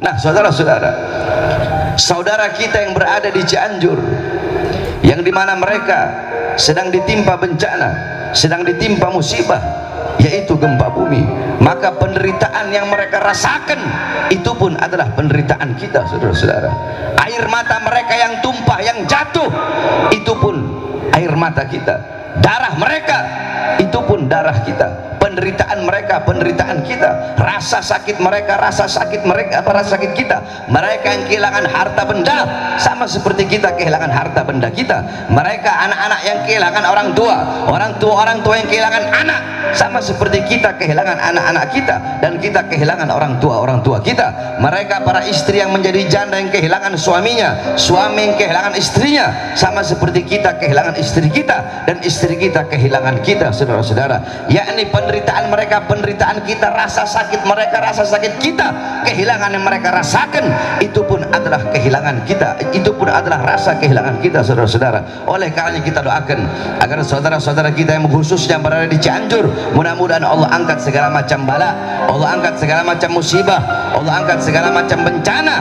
Nah, saudara-saudara, saudara kita yang berada di Cianjur, yang dimana mereka sedang ditimpa bencana, sedang ditimpa musibah, yaitu gempa bumi, maka penderitaan yang mereka rasakan itu pun adalah penderitaan kita, saudara-saudara. Air mata mereka yang tumpah, yang jatuh, itu pun air mata kita. Darah mereka itu pun darah kita. Penderitaan mereka, penderitaan kita. Rasa sakit mereka, rasa sakit mereka, rasa sakit kita. Mereka yang kehilangan harta benda sama seperti kita kehilangan harta benda kita. Mereka anak-anak yang kehilangan orang tua yang kehilangan anak sama seperti kita kehilangan anak-anak kita, dan kita kehilangan orang tua kita. Mereka para istri yang menjadi janda yang kehilangan suaminya, suami yang kehilangan istrinya, sama seperti kita kehilangan istri kita, dan istri kita kehilangan kita, saudara-saudara. Yakni penderitaan mereka, penderitaan kita, rasa sakit mereka, rasa sakit kita, kehilangan yang mereka rasakan itu pun adalah kehilangan kita, itu pun adalah rasa kehilangan kita, saudara-saudara. Oleh karenanya kita doakan agar saudara-saudara kita yang khususnya berada di Cianjur, mudah-mudahan Allah angkat segala macam bala, Allah angkat segala macam musibah, Allah angkat segala macam bencana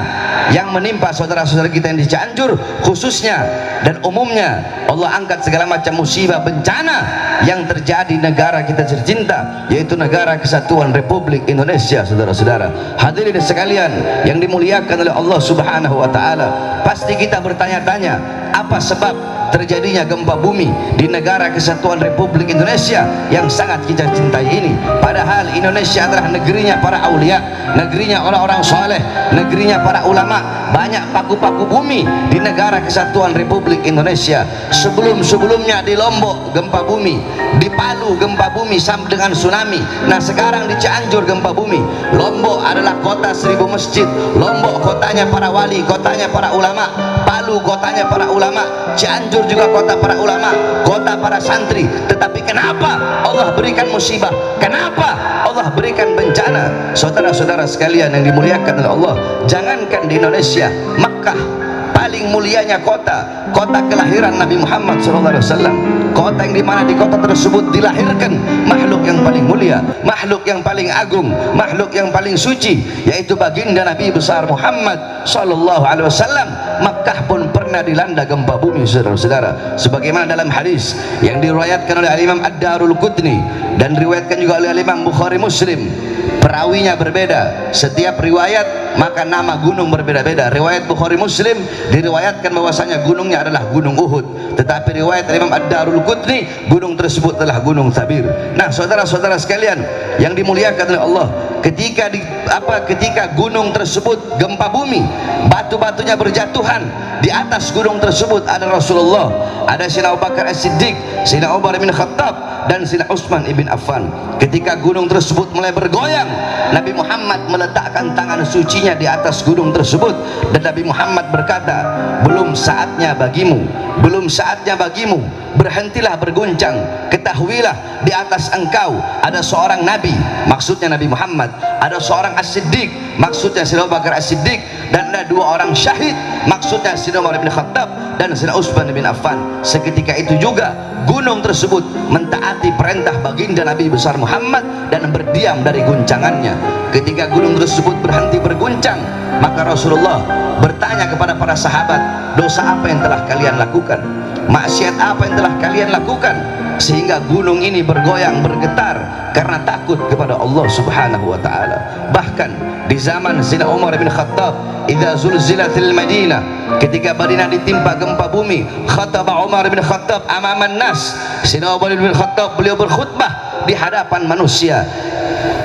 yang menimpa saudara-saudara kita yang di Cianjur khususnya dan umumnya. Allah angkat segala macam musibah bencana yang terjadi di negara kita tercinta, yaitu negara Kesatuan Republik Indonesia, saudara-saudara. Hadirin sekalian yang dimuliakan oleh Allah Subhanahu wa taala, pasti kita bertanya-tanya, apa sebab terjadinya gempa bumi di negara Kesatuan Republik Indonesia yang sangat kita cintai ini? Padahal Indonesia adalah negerinya para aulia, negerinya orang-orang soleh, negerinya para ulama. Banyak paku-paku bumi di negara Kesatuan Republik Indonesia. Sebelum-sebelumnya di Lombok gempa bumi, di Palu gempa bumi sama dengan tsunami. Nah, sekarang di Cianjur gempa bumi. Lombok adalah kota 1000 masjid, Lombok kotanya para wali, kotanya para ulama, Palu kotanya para ulama, Cianjur juga kota para ulama, kota para santri. Tetapi kenapa Allah berikan musibah? Kenapa Allah berikan bencana? Saudara-saudara sekalian yang dimuliakan oleh Allah, jangankan di Indonesia, Makkah paling mulianya kota, kota kelahiran Nabi Muhammad SAW, kota yang dimana di kota tersebut dilahirkan makhluk yang paling mulia, makhluk yang paling agung, makhluk yang paling suci, yaitu baginda Nabi besar Muhammad SAW. Makkah pun pernah dilanda gempa bumi, saudara-saudara, sebagaimana dalam hadis yang diriwayatkan oleh Imam Ad-Darul-Qutni dan diriwayatkan juga oleh Imam Bukhari Muslim. Perawinya berbeda, setiap riwayat maka nama gunung berbeda-beda. Riwayat Bukhari Muslim diriwayatkan bahwasanya gunungnya adalah gunung Uhud, tetapi riwayat Imam Ad-Darul Qutni gunung tersebut adalah gunung Thabir. Nah, saudara-saudara sekalian yang dimuliakan oleh Allah, ketika gunung tersebut gempa bumi, batu-batunya berjatuhan, di atas gunung tersebut ada Rasulullah, ada Sayyidina Abu Bakar As-Siddiq, Sayyidina Umar bin Khattab, dan Sayyidina Utsman ibn Affan. Ketika gunung tersebut mulai bergoyang, Nabi Muhammad meletakkan tangan sucinya di atas gunung tersebut, dan Nabi Muhammad berkata, belum saatnya bagimu, belum saatnya bagimu, berhentilah berguncang, ketahuilah di atas engkau ada seorang Nabi, maksudnya Nabi Muhammad, ada seorang As-Siddiq, maksudnya Sayyidina Abu Bakar As-Siddiq, dan ada 2 orang syahid, maksudnya Sayyidina Umar bin Khattab dan Sayyidina Utsman bin Affan. Seketika itu juga gunung tersebut mentaati perintah baginda Nabi besar Muhammad dan berdiam dari guncangannya. Ketika gunung tersebut berhenti berguncang, maka Rasulullah bertanya kepada para sahabat, dosa apa yang telah kalian lakukan, maksiat apa yang telah kalian lakukan, sehingga gunung ini bergoyang, bergetar karena takut kepada Allah Subhanahu wa taala. Bahkan di zaman Sayyidina Umar bin Khattab, idza zulzilatil Madinah, ketika Madinah ditimpa gempa bumi, khataba Umar bin Khattab amaman nas. Sayyidina Umar bin Khattab beliau berkhutbah di hadapan manusia.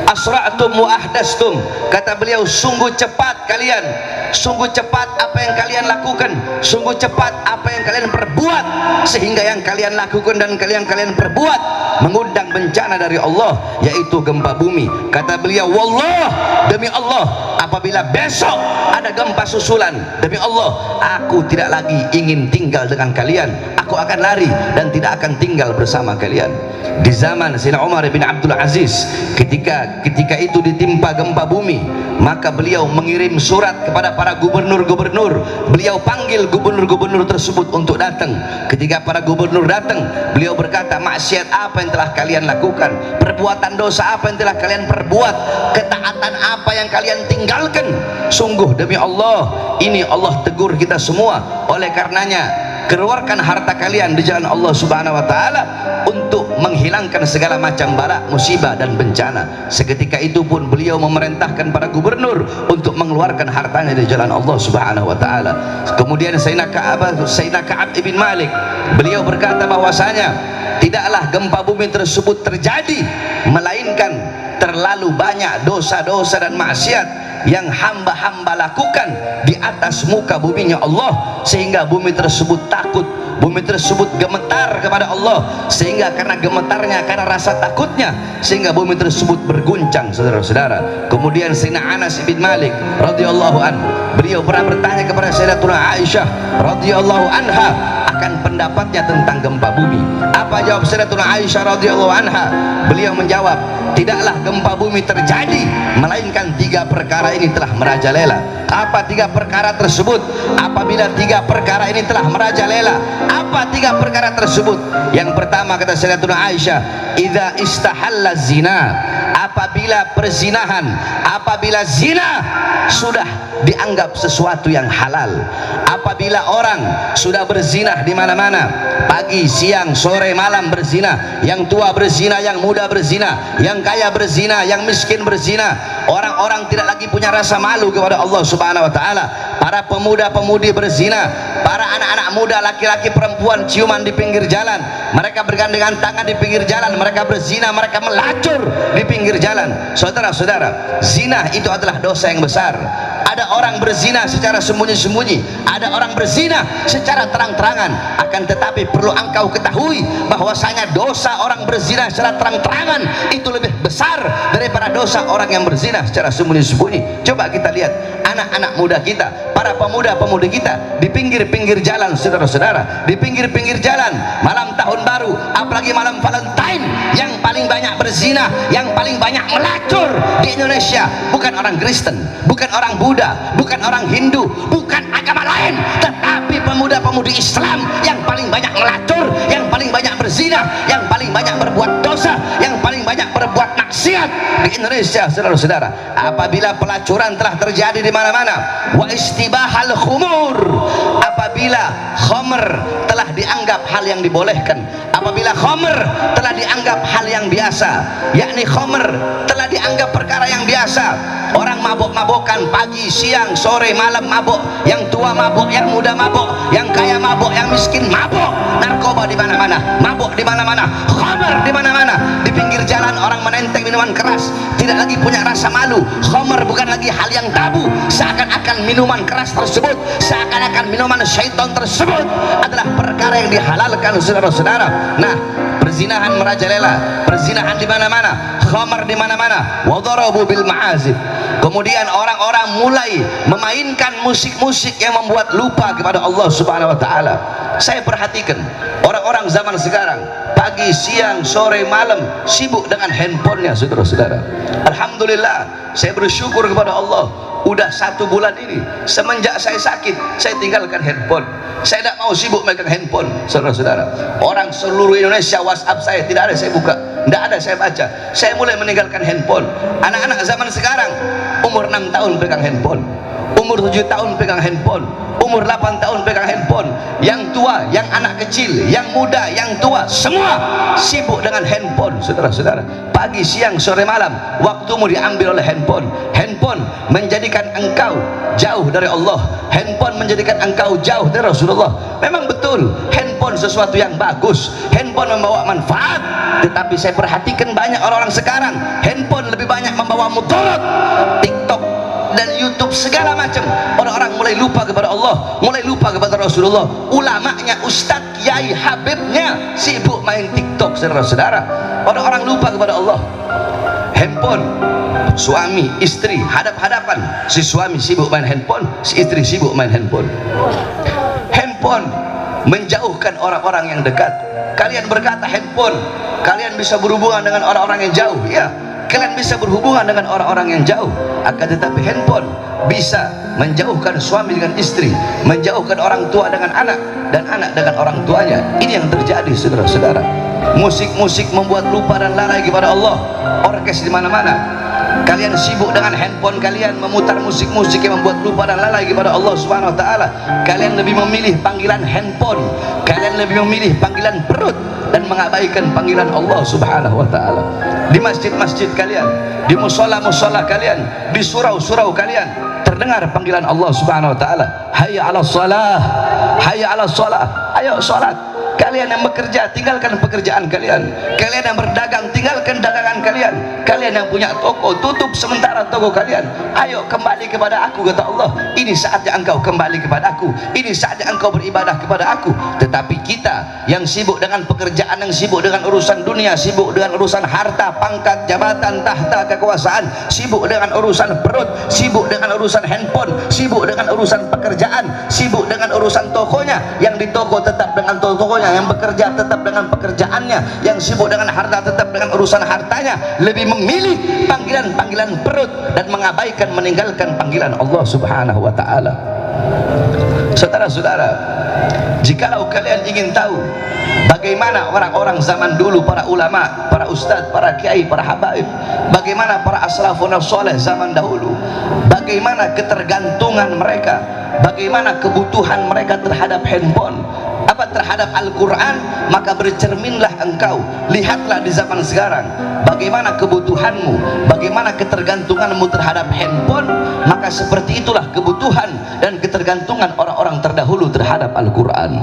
Asra'tum wa ahdastum, kata beliau, sungguh cepat kalian, sungguh cepat apa yang kalian lakukan, sungguh cepat apa yang kalian perbuat, sehingga yang kalian lakukan dan kalian perbuat mengundang bencana dari Allah, yaitu gempa bumi. Kata beliau, wallah, demi Allah, apabila besok ada gempa susulan, demi Allah, aku tidak lagi ingin tinggal dengan kalian, aku akan lari dan tidak akan tinggal bersama kalian. Di zaman Sayyidina Umar bin Abdul Aziz, ketika itu ditimpa gempa bumi, maka beliau mengirim surat kepada para gubernur-gubernur. Beliau panggil gubernur-gubernur tersebut untuk datang. Ketika para gubernur datang, beliau berkata, maksiat apa yang telah kalian lakukan, perbuatan dosa apa yang telah kalian perbuat, ketaatan apa yang kalian tinggalkan, tinggalkan. Sungguh demi Allah, ini Allah tegur kita semua. Oleh karenanya, keluarkan harta kalian di jalan Allah Subhanahu wa taala untuk menghilangkan segala macam bala, musibah dan bencana. Seketika itu pun beliau memerintahkan para gubernur untuk mengeluarkan hartanya di jalan Allah Subhanahu wa taala. Kemudian Sayyidina Ka'ab ibn Malik, beliau berkata bahwasanya tidaklah gempa bumi tersebut terjadi melainkan terlalu banyak dosa-dosa dan maksiat yang hamba-hamba lakukan di atas muka buminya Allah, sehingga bumi tersebut takut, bumi tersebut gemetar kepada Allah, sehingga karena gemetarnya, karena rasa takutnya, sehingga bumi tersebut berguncang, saudara-saudara. Kemudian Sayyidina Anas bin Malik radhiyallahu an, beliau pernah bertanya kepada Sayyidatuna Aisyah radhiyallahu anha akan pendapatnya tentang gempa bumi. Apa jawab Sayyidatuna Aisyah radhiyallahu anha? Beliau menjawab, tidaklah gempa bumi terjadi melainkan 3 perkara ini telah merajalela. Apa 3 perkara tersebut? Apabila 3 perkara ini telah merajalela, apa 3 perkara tersebut? Yang pertama, kata Sayyidatuna Aisyah, idza istahalla zina, apabila perzinahan, apabila zina sudah dianggap sesuatu yang halal, apabila orang sudah berzinah di mana-mana, pagi, siang, sore, malam berzina, yang tua berzina, yang muda berzina, yang kaya berzina, yang miskin berzina, orang-orang tidak lagi punya rasa malu kepada Allah Subhanahu wa taala. Para pemuda-pemudi berzina, para anak-anak muda, laki-laki, perempuan ciuman di pinggir jalan, mereka bergandengan tangan di pinggir jalan, mereka berzina, mereka melacur di pinggir jalan. Saudara-saudara, zina itu adalah dosa yang besar. Ada orang berzina secara sembunyi-sembunyi, ada orang berzina secara terang-terangan. Akan tetapi perlu engkau ketahui bahwasanya dosa orang berzina secara terang-terangan itu lebih besar daripada dosa orang yang berzina secara sembunyi-sembunyi. Coba kita lihat anak-anak muda kita, para pemuda-pemudi kita di pinggir-pinggir jalan, saudara-saudara, di pinggir-pinggir jalan malam tahun baru, apalagi malam Valentine, yang paling banyak berzina, yang paling banyak melacur di Indonesia bukan orang Kristen, bukan orang Buddha, bukan orang Hindu, bukan agama lain, tetapi pemuda-pemudi Islam yang paling banyak melacur, yang paling banyak berzina, yang paling banyak berbuat dosa, yang paling banyak berbuat maksiat di Indonesia, saudara-saudara. Apabila pelacuran telah terjadi di mana-mana, wa istibahal khumur, apabila khamr telah dianggap hal yang dibolehkan, apabila khamr telah dianggap hal yang biasa, yakni khamr telah dianggap perkara yang biasa, orang mabok-mabokan pagi, siang, sore, malam mabok, yang tua mabok, yang muda mabok, yang kaya mabok, yang miskin mabok, narkoba di mana-mana, mabok di mana-mana, khamr di mana-mana, di pinggir jalan orang menenteng minuman keras, tidak lagi punya rasa malu. Khamr bukan lagi hal yang tabu, seakan-akan minuman keras tersebut, seakan-akan minuman syaitan tersebut adalah perkara yang dihalalkan, saudara-saudara. Nah, perzinahan merajalela, perzinahan di mana-mana, khamr di mana-mana, wadarabu bil ma'azif. Kemudian orang-orang mulai memainkan musik-musik yang membuat lupa kepada Allah Subhanahu wa taala. Saya perhatikan orang-orang zaman sekarang, pagi, siang, sore, malam sibuk dengan handphonenya, saudara-saudara. Alhamdulillah, saya bersyukur kepada Allah. Udah 1 bulan ini semenjak saya sakit, saya tinggalkan handphone. Saya tidak mau sibuk megang handphone, saudara-saudara. Orang seluruh Indonesia WhatsApp saya tidak ada saya buka, tidak ada saya baca. Saya mulai meninggalkan handphone. Anak-anak zaman sekarang umur 6 tahun pegang handphone, umur 7 tahun pegang handphone, umur 8 tahun pegang handphone. Yang tua, yang anak kecil, yang muda, yang tua, semua sibuk dengan handphone, saudara-saudara. Pagi, siang, sore, malam waktumu diambil oleh handphone. Handphone menjadikan engkau jauh dari Allah, handphone menjadikan engkau jauh dari Rasulullah. Memang betul handphone sesuatu yang bagus, handphone membawa manfaat, tetapi saya perhatikan banyak orang-orang sekarang handphone lebih banyak membawa mudarat. TikTok dan YouTube segala macam, orang-orang mulai lupa kepada Allah, mulai lupa kepada Rasulullah. Ulamanya, ustadz, kiai, habibnya sibuk main TikTok, saudara-saudara. Orang-orang lupa kepada Allah. Handphone, suami istri hadap-hadapan, si suami sibuk main handphone, si istri sibuk main handphone. Handphone menjauhkan orang-orang yang dekat. Kalian berkata handphone kalian bisa berhubungan dengan orang-orang yang jauh, ya, kalian bisa berhubungan dengan orang-orang yang jauh. Akan tetapi handphone bisa menjauhkan suami dengan istri, menjauhkan orang tua dengan anak, dan anak dengan orang tuanya. Ini yang terjadi, saudara-saudara. Musik-musik membuat lupa dan lalai kepada Allah. Orkes di mana-mana. kalian sibuk dengan handphone kalian, memutar musik-musik yang membuat lupa dan lalai kepada Allah Subhanahu wa taala. Kalian lebih memilih panggilan handphone, kalian lebih memilih panggilan perut dan mengabaikan panggilan Allah Subhanahu wa taala. Di masjid-masjid kalian, di musola-musola kalian, di surau-surau kalian terdengar panggilan Allah Subhanahu wa taala, hayya 'alas shalah, hayya 'alas shalah, ayo salat. Kalian yang bekerja, tinggalkan pekerjaan kalian. Kalian yang berdagang, tinggalkan dagangan kalian. Kalian yang punya toko, tutup sementara toko kalian. Ayo kembali kepada aku, kata Allah. Ini saatnya engkau kembali kepada aku, ini saatnya engkau beribadah kepada aku. Tetapi kita yang sibuk dengan pekerjaan, yang sibuk dengan urusan dunia, sibuk dengan urusan harta, pangkat, jabatan, tahta, kekuasaan, sibuk dengan urusan perut, sibuk dengan urusan handphone, sibuk dengan urusan pekerjaan, sibuk dengan urusan tokonya. Yang di toko tetap dengan tokonya, yang bekerja tetap dengan pekerjaannya, yang sibuk dengan harta tetap dengan urusan hartanya, lebih memilih panggilan-panggilan perut dan mengabaikan, meninggalkan panggilan Allah Subhanahu wa taala. Saudara-saudara, jikalau kalian ingin tahu bagaimana orang-orang zaman dulu, para ulama, para ustadz, para kiai, para habaib, bagaimana para aslafun saleh zaman dahulu, bagaimana ketergantungan mereka, bagaimana kebutuhan mereka terhadap handphone, apa terhadap Al-Quran, maka bercerminlah engkau, lihatlah di zaman sekarang bagaimana kebutuhanmu, bagaimana ketergantunganmu terhadap handphone, maka seperti itulah kebutuhan dan ketergantungan orang-orang terdahulu terhadap Al-Quran.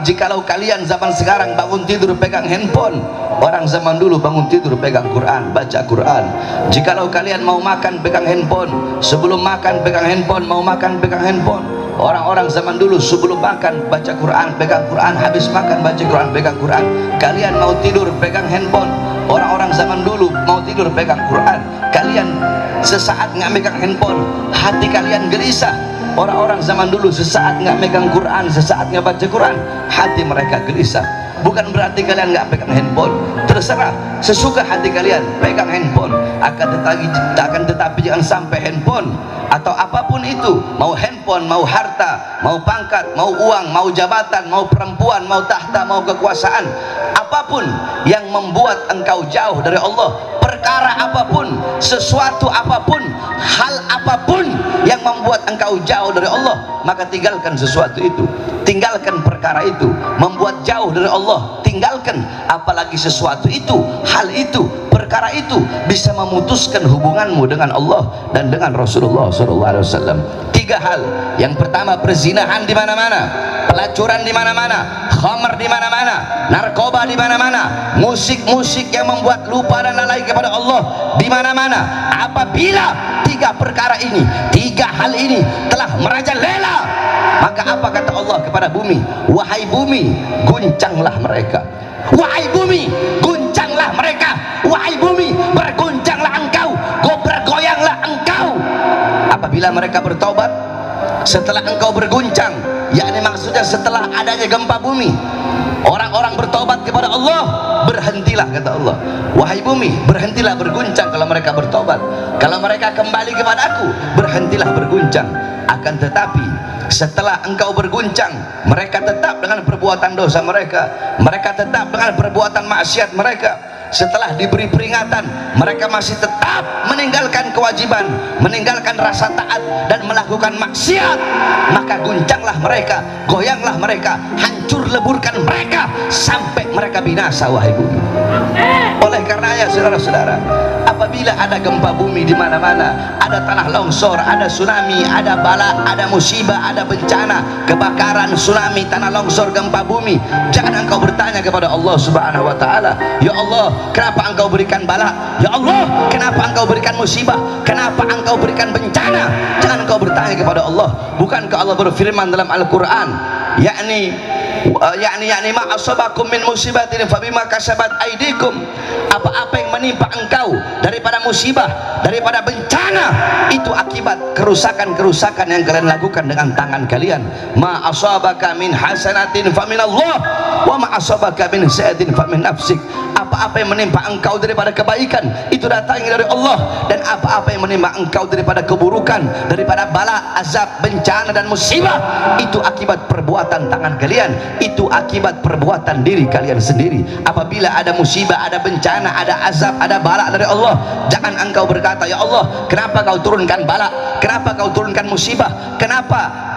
Jikalau kalian zaman sekarang bangun tidur pegang handphone, orang zaman dulu bangun tidur pegang Quran, baca Quran. Jikalau kalian mau makan pegang handphone, sebelum makan pegang handphone, mau makan pegang handphone. Orang-orang zaman dulu sebelum makan baca Quran, pegang Quran, habis makan baca Quran, pegang Quran. Kalian mau tidur pegang handphone. Orang-orang zaman dulu mau tidur pegang Quran. Kalian sesaat nggak megang handphone, hati kalian gelisah. Orang-orang zaman dulu sesaat nggak megang Quran, sesaat nggak baca Quran, hati mereka gelisah. Bukan berarti kalian nggak pegang handphone, terserah sesuka hati kalian pegang handphone. Akan tetapi jangan sampai handphone atau apapun itu, mau handphone, mau harta, mau pangkat, mau uang, mau jabatan, mau perempuan, mau tahta, mau kekuasaan, apapun yang membuat engkau jauh dari Allah, perkara apapun, sesuatu apapun, hal apapun yang membuat engkau jauh dari Allah, maka tinggalkan sesuatu itu, tinggalkan perkara itu. Membuat jauh dari Allah, tinggalkan. Apalagi sesuatu itu, hal itu, perkara itu bisa memutuskan hubunganmu dengan Allah dan dengan Rasulullah SAW. 3 hal. Yang pertama, perzinahan di mana-mana, pelacuran di mana-mana, khamr di mana-mana, narkoba di mana-mana, musik-musik yang membuat lupa dan lalai kepada Allah di mana-mana. Apabila 3 perkara ini, 3 hal ini telah merajalela, maka apa kata Allah kepada bumi? Wahai bumi, guncanglah mereka. Wahai bumi, guncanglah mereka. Wahai bumi, berguncanglah engkau, bergoyanglah engkau. Apabila mereka bertobat setelah engkau berguncang, yakni maksudnya setelah adanya gempa bumi, orang-orang bertobat kepada Allah, berhentilah kata Allah. Wahai bumi, berhentilah berguncang kalau mereka bertobat. Kalau mereka kembali kepada aku, berhentilah berguncang. Akan tetapi setelah engkau berguncang, mereka tetap dengan perbuatan dosa mereka, mereka tetap dengan perbuatan maksiat mereka. Setelah diberi peringatan, mereka masih tetap meninggalkan kewajiban, meninggalkan rasa taat dan melakukan maksiat, maka guncanglah mereka, goyanglah mereka, hancur leburkan mereka sampai mereka binasa. Wahai bumi, oleh karenanya saudara-saudara, apabila ada gempa bumi di mana-mana, ada tanah longsor, ada tsunami, ada bala, ada musibah, ada bencana, kebakaran, tsunami, tanah longsor, gempa bumi, jangan engkau bertanya kepada Allah Subhanahu wa taala, ya Allah, kenapa engkau berikan bala? Ya Allah, kenapa engkau berikan musibah? Kenapa engkau berikan bencana? Jangan engkau bertanya kepada Allah. Bukankah Allah berfirman dalam Al-Quran, yakni ma asabakum min musibatin fabima kasabat aidikum, apa-apa yang menimpa engkau daripada musibah, daripada bencana, itu akibat kerusakan-kerusakan yang kalian lakukan dengan tangan kalian. Ma asabaka min hasanatin famin Allah wa ma asabaka min sayyi'atin famin nafsik. Apa-apa yang menimpa engkau daripada kebaikan, itu datangnya dari Allah, dan apa-apa yang menimpa engkau daripada keburukan, daripada bala, azab, bencana dan musibah, itu akibat perbuatan tangan kalian, itu akibat perbuatan diri kalian sendiri. Apabila ada musibah, ada bencana, ada azab, saat ada bala dari Allah, jangan engkau berkata, ya Allah, kenapa kau turunkan bala, kenapa kau turunkan musibah, kenapa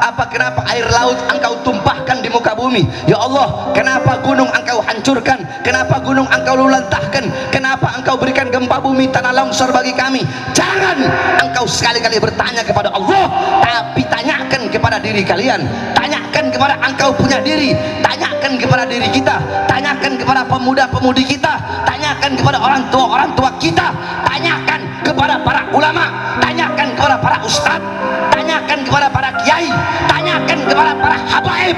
air laut engkau tumpahkan di muka bumi, ya Allah, kenapa gunung engkau hancurkan, kenapa gunung engkau luluntahkan, kenapa engkau berikan gempa bumi, tanah longsor bagi kami. Jangan engkau sekali-kali bertanya kepada Allah, tapi tanyakan kepada diri kalian, tanyakan kepada engkau punya diri, tanyakan kepada diri kita, tanyakan kepada pemuda-pemudi kita, tanyakan kepada orang tua kita, tanyakan kepada para ulama, tanyakan kepada para ustadz, tanyakan kepada para kiai, tanyakan kepada para habaib,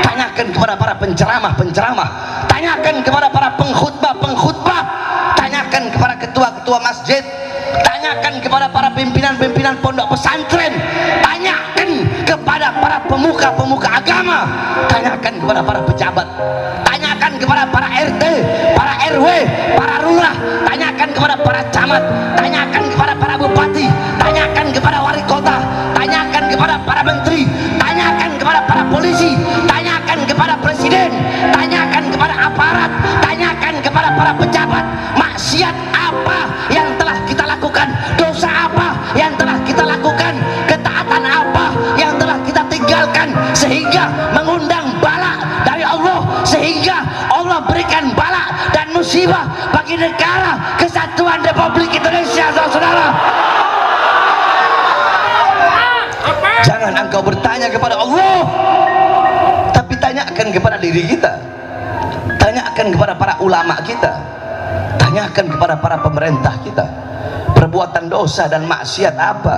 tanyakan kepada para penceramah, tanyakan kepada para pengkhutbah, tanyakan kepada ketua-ketua masjid, tanyakan kepada para pimpinan-pimpinan pondok pesantren, tanyakan kepada para pemuka-pemuka agama, tanyakan kepada para pejabat, tanyakan kepada para RT, para RW, para lurah, tanyakan kepada para camat, tanyakan kepada para bupati, tanyakan kepada wali kota, tanyakan kepada para menteri, tanyakan kepada para polisi, tanyakan kepada presiden, tanyakan kepada aparat, tanyakan kepada para pejabat, maksiat apa yang telah kita lakukan, dosa apa yang telah kita lakukan, ketaatan apa yang telah kita tinggalkan sehingga mengundang bala dari Allah, sehingga Allah berikan bala dan musibah bagi negara kesatuan Republik Indonesia. Saudara, jangan engkau bertanya kepada Allah, tapi tanyakan kepada diri kita, tanyakan kepada para ulama kita, tanyakan kepada para pemerintah kita, perbuatan dosa dan maksiat apa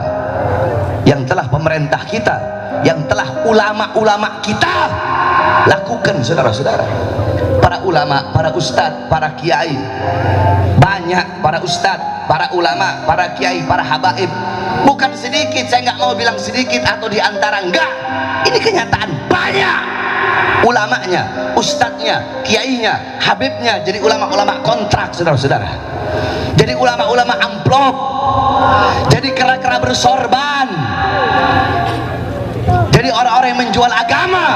yang telah pemerintah kita, yang telah ulama-ulama kita lakukan. Saudara-saudara, para ulama, para ustadz, para kiai, banyak para ustadz, para ulama, para kiai, para habaib, bukan sedikit, saya nggak mau bilang sedikit atau diantara, enggak, ini kenyataan, banyak ulamanya, ustadznya, kiainya, habibnya jadi ulama-ulama kontrak. Saudara-saudara, jadi ulama-ulama amplop, jadi kera-kera bersorban, jadi orang-orang yang menjual agama,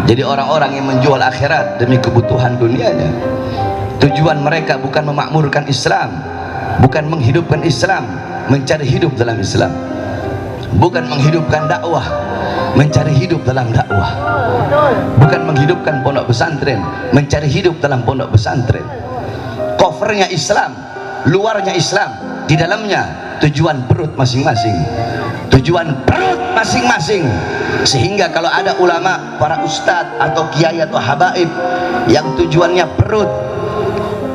jadi orang-orang yang menjual akhirat demi kebutuhan dunianya. Tujuan mereka bukan memakmurkan Islam, bukan menghidupkan Islam, mencari hidup dalam Islam, bukan menghidupkan dakwah, mencari hidup dalam dakwah, bukan menghidupkan pondok pesantren, mencari hidup dalam pondok pesantren. Covernya Islam, luarnya Islam, di dalamnya tujuan perut masing-masing, tujuan perut masing-masing. Sehingga kalau ada ulama, para ustadz atau kiai atau habaib yang tujuannya perut,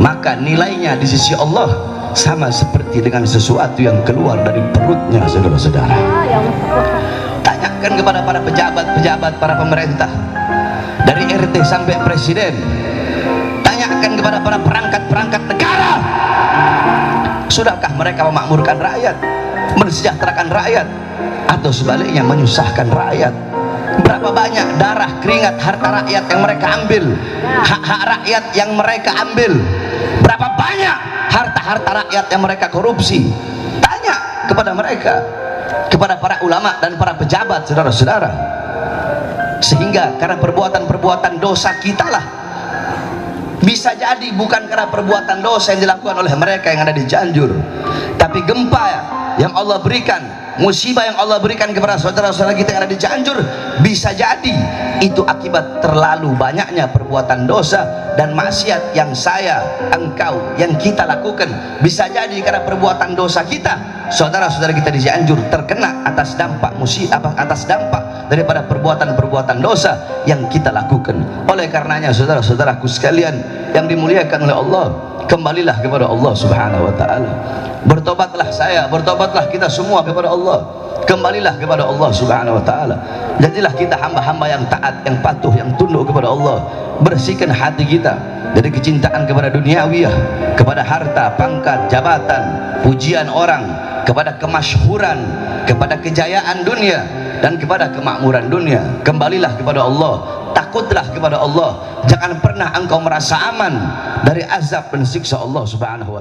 maka nilainya di sisi Allah sama seperti dengan sesuatu yang keluar dari perutnya. Saudara-saudara, tanyakan kepada para pejabat-pejabat, para pemerintah dari RT sampai presiden, tanyakan kepada para perangkat-perangkat negara, sudahkah mereka memakmurkan rakyat, mensejahterakan rakyat, atau sebaliknya menyusahkan rakyat? Berapa banyak darah, keringat, harta rakyat yang mereka ambil, hak-hak rakyat yang mereka ambil, berapa banyak harta-harta rakyat yang mereka korupsi? Tanya kepada mereka, kepada para ulama dan para pejabat. Saudara-saudara, sehingga karena perbuatan-perbuatan dosa kita lah, bisa jadi bukan karena perbuatan dosa yang dilakukan oleh mereka yang ada di Cianjur, tapi gempa yang Allah berikan, musibah yang Allah berikan kepada saudara-saudara kita yang ada di Cianjur, bisa jadi itu akibat terlalu banyaknya perbuatan dosa dan maksiat yang saya, engkau, yang kita lakukan. Bisa jadi karena perbuatan dosa kita, saudara-saudara kita di Cianjur terkena atas dampak musibah, atas dampak daripada perbuatan-perbuatan dosa yang kita lakukan. Oleh karenanya, saudara-saudaraku sekalian yang dimuliakan oleh Allah, kembalilah kepada Allah Subhanahu wa ta'ala. Bertobatlah saya, bertobatlah kita semua kepada Allah, kembalilah kepada Allah Subhanahu wa ta'ala. Jadilah kita hamba-hamba yang taat, yang patuh, yang tunduk kepada Allah. Bersihkan hati kita dari kecintaan kepada duniawiyah, kepada harta, pangkat, jabatan, pujian orang, kepada kemasyhuran, kepada kejayaan dunia, dan kepada kemakmuran dunia. Kembalilah kepada Allah, takutlah kepada Allah. Jangan pernah engkau merasa aman dari azab dan siksa Allah Subhanahu wa ta'ala.